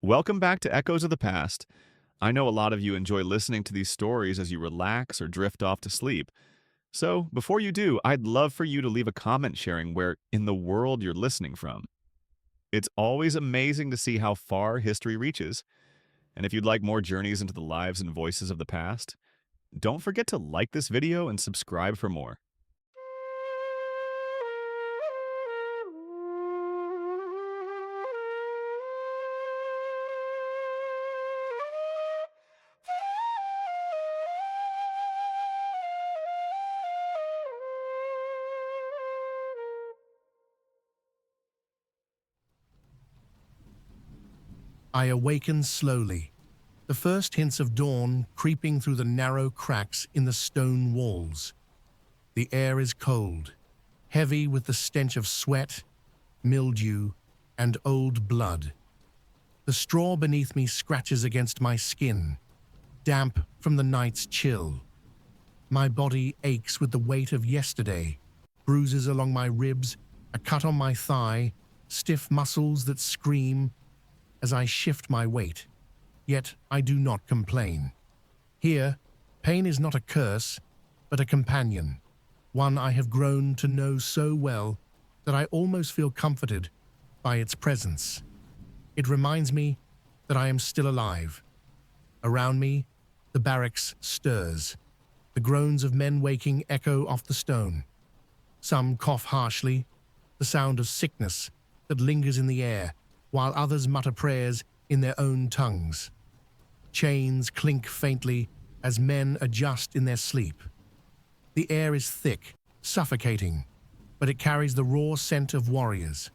Welcome back to Echoes of the Past. I know a lot of you enjoy listening to these stories as you relax or drift off to sleep. So, before you do, I'd love for you to leave a comment sharing where in the world you're listening from. It's always amazing to see how far history reaches. And if you'd like more journeys into the lives and voices of the past, don't forget to like this video and subscribe for more. I awaken slowly, the first hints of dawn creeping through the narrow cracks in the stone walls. The air is cold, heavy with the stench of sweat, mildew, and old blood. The straw beneath me scratches against my skin, damp from the night's chill. My body aches with the weight of yesterday, bruises along my ribs, a cut on my thigh, stiff muscles that scream as I shift my weight. Yet I do not complain. Here, pain is not a curse, but a companion, one I have grown to know so well that I almost feel comforted by its presence. It reminds me that I am still alive. Around me, the barracks stirs. The groans of men waking echo off the stone. Some cough harshly, the sound of sickness that lingers in the air, while others mutter prayers in their own tongues. Chains clink faintly as men adjust in their sleep. The air is thick, suffocating, but it carries the raw scent of warriors.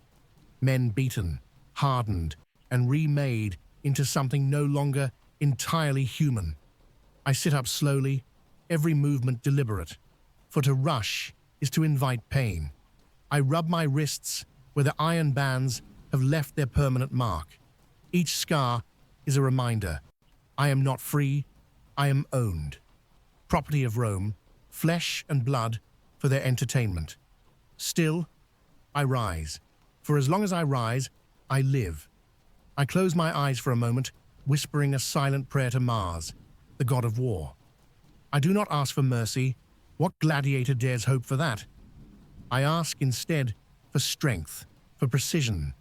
Men beaten, hardened, and remade into something no longer entirely human. I sit up slowly, every movement deliberate, for to rush is to invite pain. I rub my wrists where the iron bands have left their permanent mark. Each scar is a reminder. I am not free, I am owned. Property of Rome, flesh and blood for their entertainment. Still, I rise. For as long as I rise, I live. I close my eyes for a moment, whispering a silent prayer to Mars, the god of war. I do not ask for mercy. What gladiator dares hope for that? I ask instead for strength, for precision,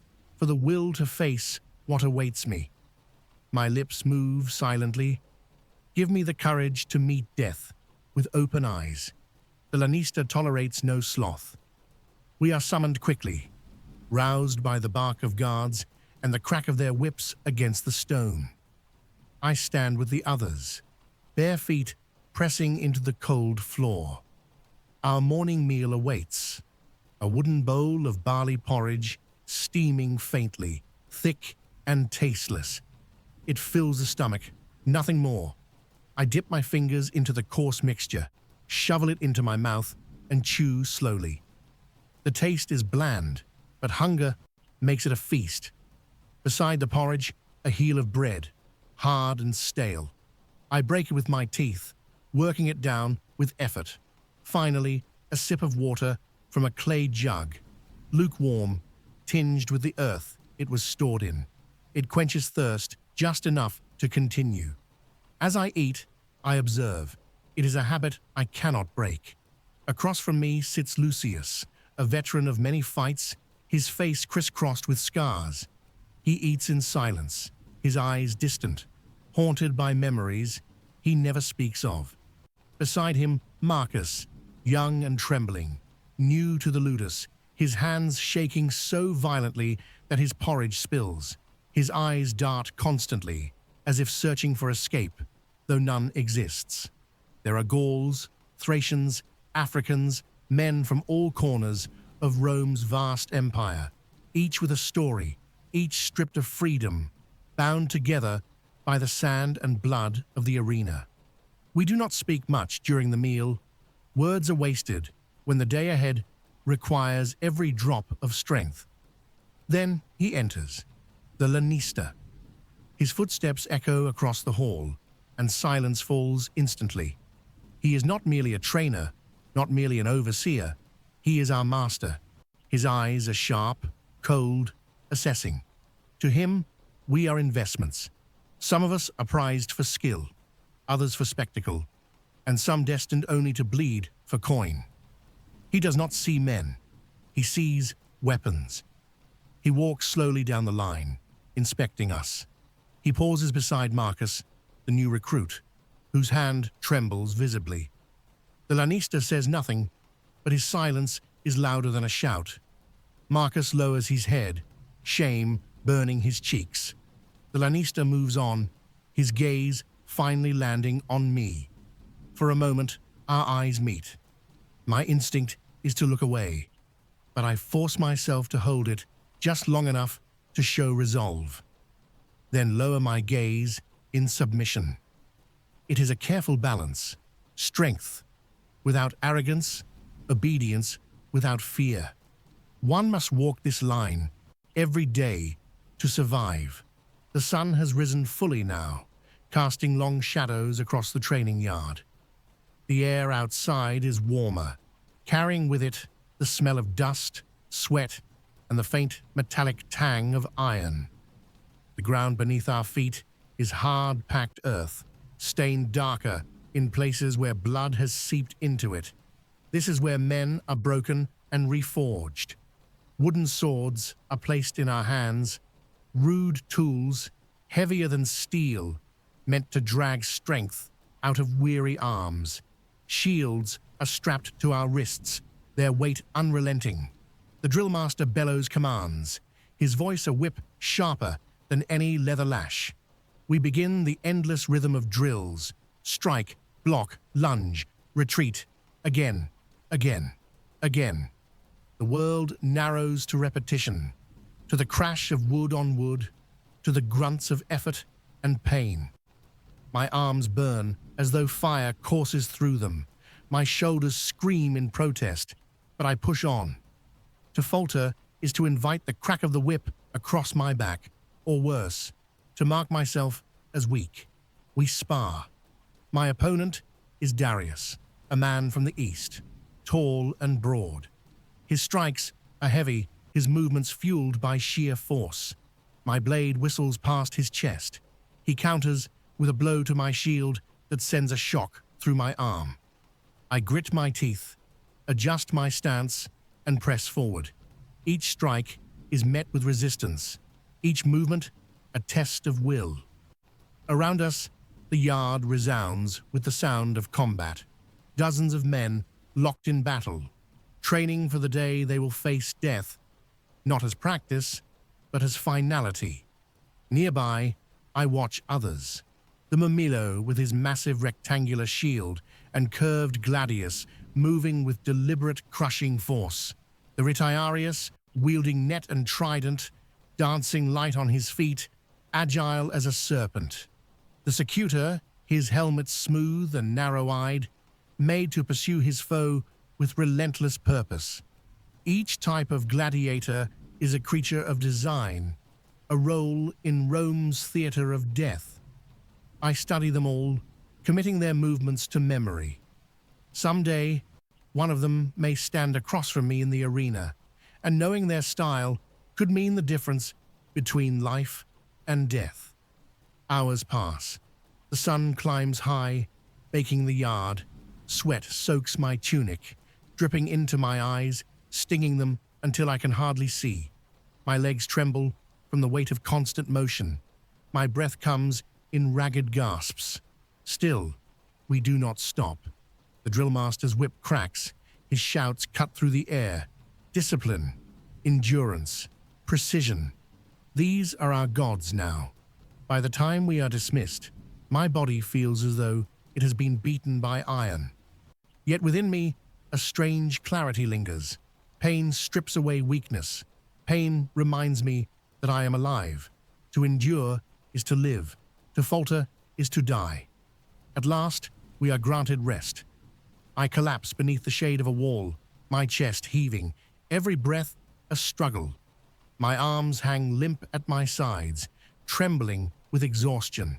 for the will to face what awaits me. My lips move silently. Give me the courage to meet death with open eyes. The Lanista tolerates no sloth. We are summoned quickly, roused by the bark of guards and the crack of their whips against the stone. I stand with the others, bare feet pressing into the cold floor. Our morning meal awaits, a wooden bowl of barley porridge steaming faintly, thick and tasteless. It fills the stomach, nothing more. I dip my fingers into the coarse mixture, shovel it into my mouth, and chew slowly. The taste is bland, but hunger makes it a feast. Beside the porridge, a heel of bread, hard and stale. I break it with my teeth, working it down with effort. Finally, a sip of water from a clay jug, lukewarm, tinged with the earth it was stored in. It quenches thirst just enough to continue. As I eat, I observe. It is a habit I cannot break. Across from me sits Lucius, a veteran of many fights, his face crisscrossed with scars. He eats in silence, his eyes distant, haunted by memories he never speaks of. Beside him, Marcus, young and trembling, new to the ludus, his hands shaking so violently that his porridge spills. His eyes dart constantly, as if searching for escape, though none exists. There are Gauls, Thracians, Africans, men from all corners of Rome's vast empire, each with a story, each stripped of freedom, bound together by the sand and blood of the arena. We do not speak much during the meal. Words are wasted when the day ahead requires every drop of strength. Then he enters, the Lanista. His footsteps echo across the hall, and silence falls instantly. He is not merely a trainer, not merely an overseer. He is our master. His eyes are sharp, cold, assessing. To him, We are investments. Some of us are prized for skill, others for spectacle, and some destined only to bleed for coin. He does not see men. He sees weapons. He walks slowly down the line, inspecting us. He pauses beside Marcus, the new recruit, whose hand trembles visibly. The Lanista says nothing, but his silence is louder than a shout. Marcus lowers his head, shame burning his cheeks. The Lanista moves on, his gaze finally landing on me. For a moment, our eyes meet. My instinct is to look away, but I force myself to hold it just long enough to show resolve. Then lower my gaze in submission. It is a careful balance, strength without arrogance, obedience without fear. One must walk this line every day to survive. The sun has risen fully now, casting long shadows across the training yard. The air outside is warmer, carrying with it the smell of dust, sweat, and the faint metallic tang of iron. The ground beneath our feet is hard-packed earth, stained darker in places where blood has seeped into it. This is where men are broken and reforged. Wooden swords are placed in our hands, rude tools, heavier than steel, meant to drag strength out of weary arms. Shields are strapped to our wrists, their weight unrelenting. The drill master bellows commands, his voice a whip sharper than any leather lash. We begin the endless rhythm of drills: strike, block, lunge, retreat, again, again, again. The world narrows to repetition, to the crash of wood on wood, to the grunts of effort and pain. My arms burn as though fire courses through them. My shoulders scream in protest, but I push on. To falter is to invite the crack of the whip across my back, or worse, to mark myself as weak. We spar. My opponent is Darius, a man from the east, tall and broad. His strikes are heavy, his movements fueled by sheer force. My blade whistles past his chest. He counters with a blow to my shield that sends a shock through my arm. I grit my teeth, adjust my stance, and press forward. Each strike is met with resistance, each movement a test of will. Around us, the yard resounds with the sound of combat. Dozens of men locked in battle, training for the day they will face death, not as practice, but as finality. Nearby, I watch others. The Mamilo with his massive rectangular shield and curved Gladius moving with deliberate crushing force. The Retiarius wielding net and trident, dancing light on his feet, agile as a serpent. The Secutor, his helmet smooth and narrow-eyed, made to pursue his foe with relentless purpose. Each type of gladiator is a creature of design, a role in Rome's theater of death. I study them all, committing their movements to memory. Someday, one of them may stand across from me in the arena, and knowing their style could mean the difference between life and death. Hours pass. The sun climbs high, baking the yard. Sweat soaks my tunic, dripping into my eyes, stinging them until I can hardly see. My legs tremble from the weight of constant motion. My breath comes in ragged gasps. Still, we do not stop. The drill master's whip cracks, his shouts cut through the air. Discipline, endurance, precision. These are our gods now. By the time we are dismissed, my body feels as though it has been beaten by iron. Yet within me, a strange clarity lingers. Pain strips away weakness. Pain reminds me that I am alive. To endure is to live. To falter is to die. At last, we are granted rest. I collapse beneath the shade of a wall, my chest heaving, every breath a struggle. My arms hang limp at my sides, trembling with exhaustion.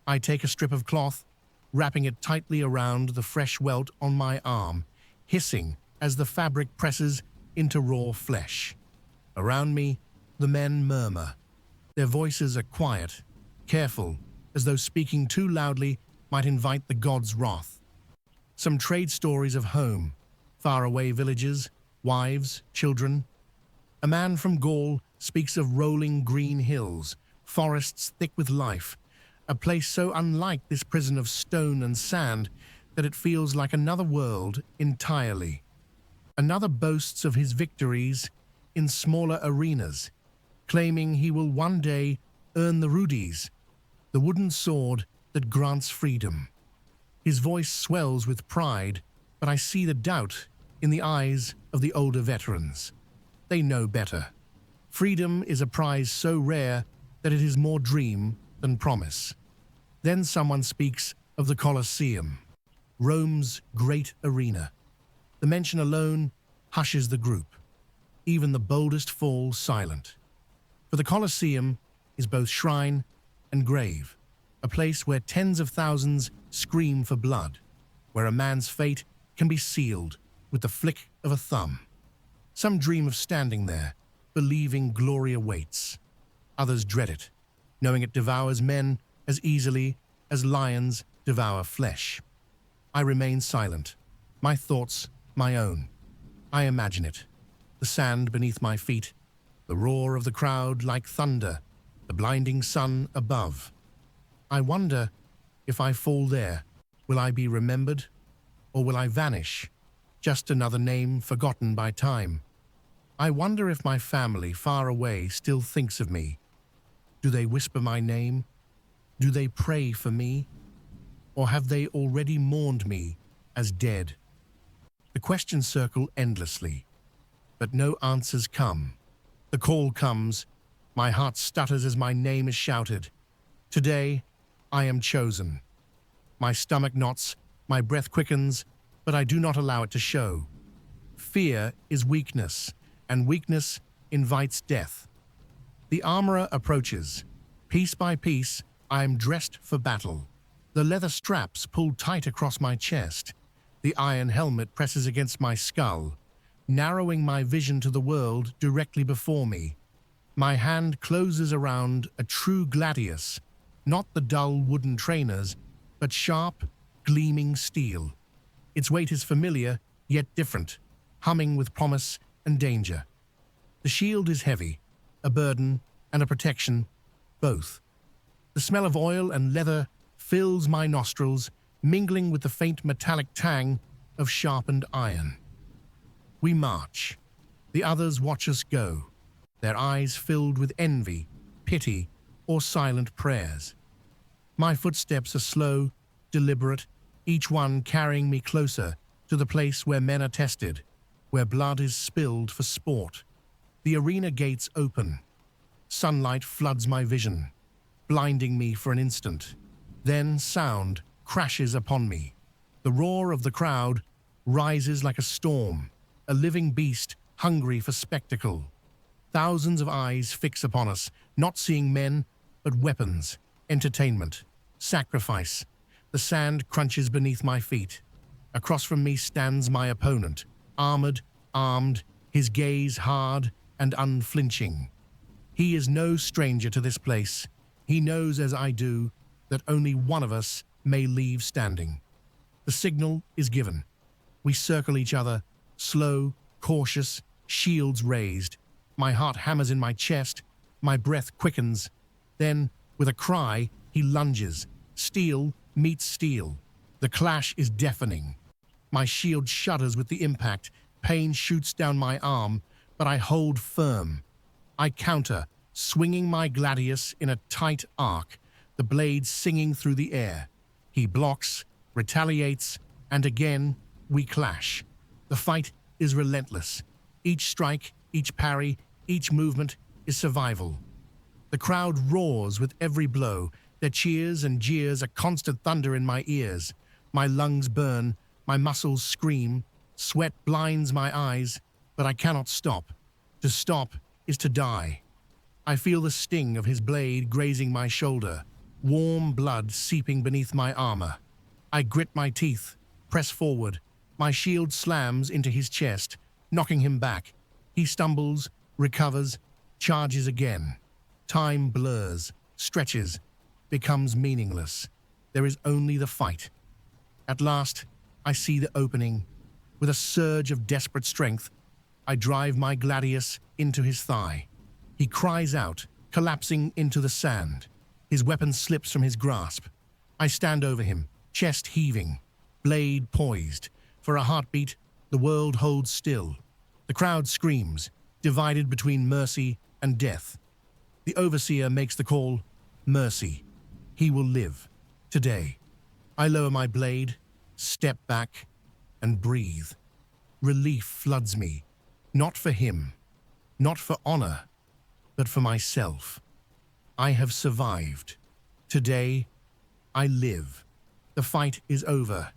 I take a strip of cloth, wrapping it tightly around the fresh welt on my arm, hissing as the fabric presses into raw flesh. Around me, the men murmur. Their voices are quiet, careful, as though speaking too loudly might invite the gods' wrath. Some trade stories of home, faraway villages, wives, children. A man from Gaul speaks of rolling green hills, forests thick with life, a place so unlike this prison of stone and sand that it feels like another world entirely. Another boasts of his victories in smaller arenas, claiming he will one day earn the rudies, the wooden sword that grants freedom. His voice swells with pride, but I see the doubt in the eyes of the older veterans. They know better. Freedom is a prize so rare that it is more dream than promise. Then someone speaks of the Colosseum, Rome's great arena. The mention alone hushes the group. Even the boldest fall silent. For the Colosseum is both shrine and grave, a place where tens of thousands scream for blood, where a man's fate can be sealed with the flick of a thumb. Some dream of standing there, believing glory awaits. Others dread it, knowing it devours men as easily as lions devour flesh. I remain silent, my thoughts my own. I imagine it, the sand beneath my feet, the roar of the crowd like thunder, the blinding sun above. I wonder, if I fall there, will I be remembered, or will I vanish, just another name forgotten by time? I wonder if my family far away still thinks of me. Do they whisper my name? Do they pray for me? Or have they already mourned me as dead? The questions circle endlessly, but no answers come. The call comes. My heart stutters as my name is shouted. Today, I am chosen. My stomach knots, my breath quickens, but I do not allow it to show. Fear is weakness, and weakness invites death. The armorer approaches. Piece by piece, I am dressed for battle. The leather straps pull tight across my chest. The iron helmet presses against my skull, narrowing my vision to the world directly before me. My hand closes around a true gladius, not the dull wooden trainers, but sharp, gleaming steel. Its weight is familiar, yet different, humming with promise and danger. The shield is heavy, a burden and a protection, both. The smell of oil and leather fills my nostrils, mingling with the faint metallic tang of sharpened iron. We march. The others watch us go, their eyes filled with envy, pity, or silent prayers. My footsteps are slow, deliberate, each one carrying me closer to the place where men are tested, where blood is spilled for sport. The arena gates open. Sunlight floods my vision, blinding me for an instant. Then sound crashes upon me. The roar of the crowd rises like a storm, a living beast hungry for spectacle. Thousands of eyes fix upon us, not seeing men, but weapons, entertainment, sacrifice. The sand crunches beneath my feet. Across from me stands my opponent, armored, armed, his gaze hard and unflinching. He is no stranger to this place. He knows, as I do, that only one of us may leave standing. The signal is given. We circle each other, slow, cautious, shields raised. My heart hammers in my chest, my breath quickens. Then, with a cry, he lunges. Steel meets steel. The clash is deafening. My shield shudders with the impact. Pain shoots down my arm, but I hold firm. I counter, swinging my gladius in a tight arc, the blade singing through the air. He blocks, retaliates, and again we clash. The fight is relentless. Each strike, each parry, each movement is survival. The crowd roars with every blow. Their cheers and jeers are constant thunder in my ears. My lungs burn, my muscles scream, sweat blinds my eyes, but I cannot stop. To stop is to die. I feel the sting of his blade grazing my shoulder, warm blood seeping beneath my armor. I grit my teeth, press forward. My shield slams into his chest, knocking him back. He stumbles, recovers, charges again. Time blurs, stretches, becomes meaningless. There is only the fight. At last, I see the opening. With a surge of desperate strength, I drive my gladius into his thigh. He cries out, collapsing into the sand. His weapon slips from his grasp. I stand over him, chest heaving, blade poised. For a heartbeat, the world holds still. The crowd screams, divided between mercy and death. The overseer makes the call, mercy. He will live. Today. I lower my blade, step back, and breathe. Relief floods me. Not for him, not for honor, but for myself. I have survived. Today, I live. The fight is over,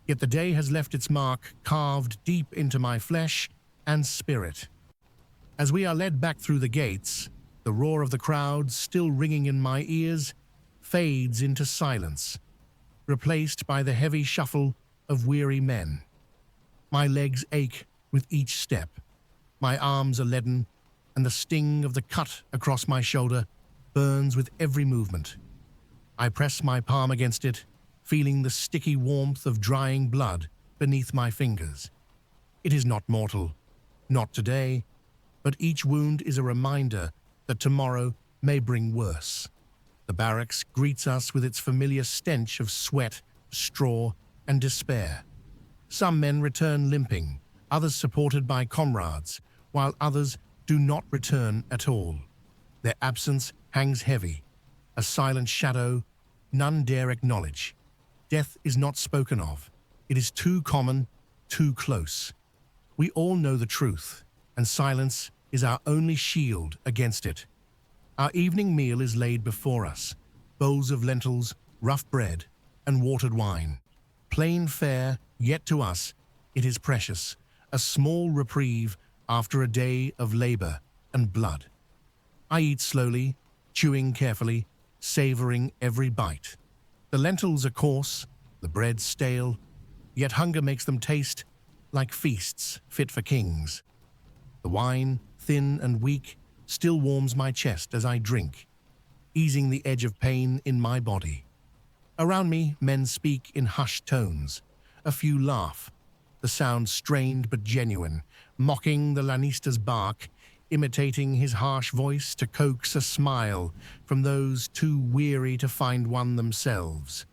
yet the day has left its mark carved deep into my flesh and spirit. As we are led back through the gates, the roar of the crowd, still ringing in my ears, fades into silence, replaced by the heavy shuffle of weary men. My legs ache with each step. My arms are leaden, and the sting of the cut across my shoulder burns with every movement. I press my palm against it, feeling the sticky warmth of drying blood beneath my fingers. It is not mortal, not today, but each wound is a reminder that tomorrow may bring worse. The barracks greets us with its familiar stench of sweat, straw, and despair. Some men return limping, others supported by comrades, while others do not return at all. Their absence hangs heavy, a silent shadow none dare acknowledge. Death is not spoken of. It is too common, too close. We all know the truth, and silence is our only shield against it. Our evening meal is laid before us, bowls of lentils, rough bread, and watered wine. Plain fare, yet to us, it is precious, a small reprieve after a day of labor and blood. I eat slowly, chewing carefully, savoring every bite. The lentils are coarse, the bread stale, yet hunger makes them taste like feasts fit for kings. The wine, thin and weak, still warms my chest as I drink, easing the edge of pain in my body. Around me, men speak in hushed tones. A few laugh, the sound strained but genuine, mocking the Lannister's bark, imitating his harsh voice to coax a smile from those too weary to find one themselves.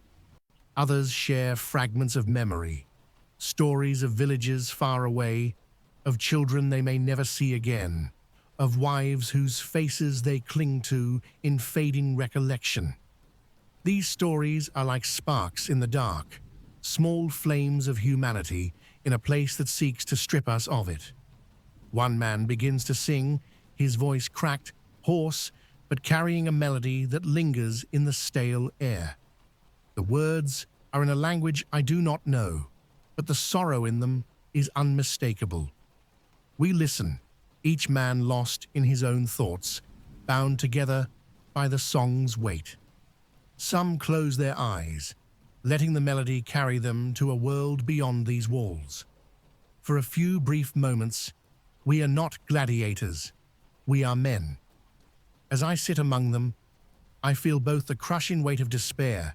Others share fragments of memory, stories of villages far away, of children they may never see again, of wives whose faces they cling to in fading recollection. These stories are like sparks in the dark, small flames of humanity in a place that seeks to strip us of it. One man begins to sing, his voice cracked, hoarse, but carrying a melody that lingers in the stale air. The words are in a language I do not know, but the sorrow in them is unmistakable. We listen, each man lost in his own thoughts, bound together by the song's weight. Some close their eyes, letting the melody carry them to a world beyond these walls. For a few brief moments, we are not gladiators, we are men. As I sit among them, I feel both the crushing weight of despair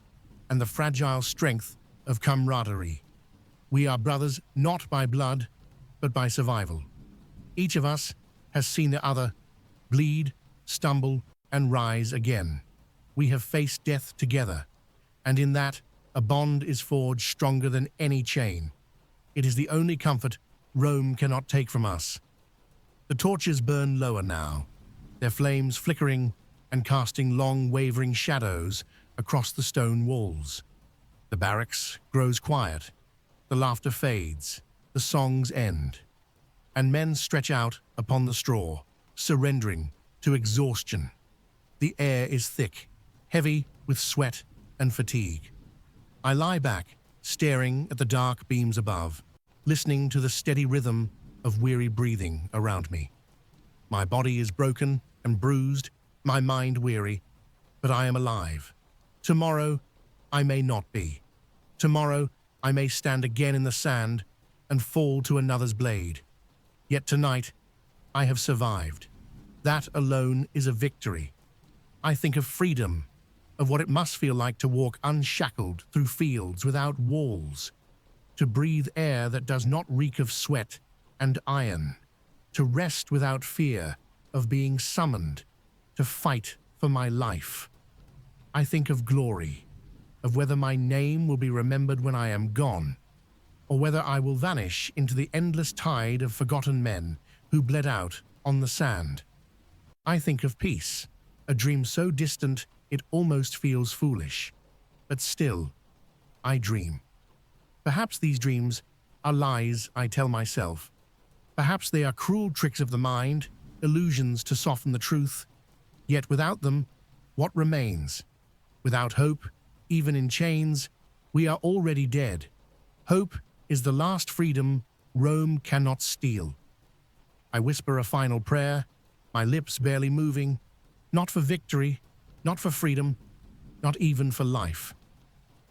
and the fragile strength of camaraderie. We are brothers not by blood, but by survival. Each of us has seen the other bleed, stumble, and rise again. We have faced death together, and in that, a bond is forged stronger than any chain. It is the only comfort Rome cannot take from us. The torches burn lower now, their flames flickering and casting long, wavering shadows across the stone walls. The barracks grows quiet, the laughter fades, the songs end, and men stretch out upon the straw, surrendering to exhaustion. The air is thick, heavy with sweat and fatigue. I lie back, staring at the dark beams above, listening to the steady rhythm of weary breathing around me. My body is broken and bruised, my mind weary, but I am alive. Tomorrow, I may not be. Tomorrow, I may stand again in the sand and fall to another's blade. Yet tonight, I have survived. That alone is a victory. I think of freedom, of what it must feel like to walk unshackled through fields without walls, to breathe air that does not reek of sweat and iron, to rest without fear of being summoned, to fight for my life. I think of glory, of whether my name will be remembered when I am gone, or whether I will vanish into the endless tide of forgotten men who bled out on the sand. I think of peace, a dream so distant it almost feels foolish. But still, I dream. Perhaps these dreams are lies I tell myself. Perhaps they are cruel tricks of the mind, illusions to soften the truth. Yet without them, what remains? Without hope, even in chains, we are already dead. Hope is the last freedom Rome cannot steal. I whisper a final prayer, my lips barely moving, not for victory, not for freedom, not even for life.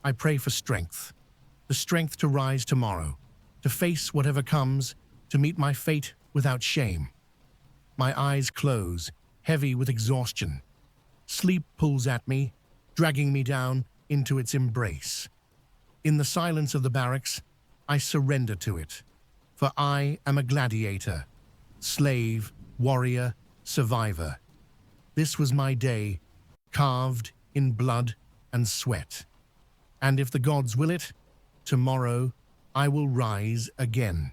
I pray for strength, the strength to rise tomorrow, to face whatever comes, to meet my fate without shame. My eyes close, heavy with exhaustion. Sleep pulls at me, dragging me down into its embrace. In the silence of the barracks, I surrender to it, for I am a gladiator, slave, warrior, survivor. This was my day, carved in blood and sweat. And if the gods will it, tomorrow I will rise again.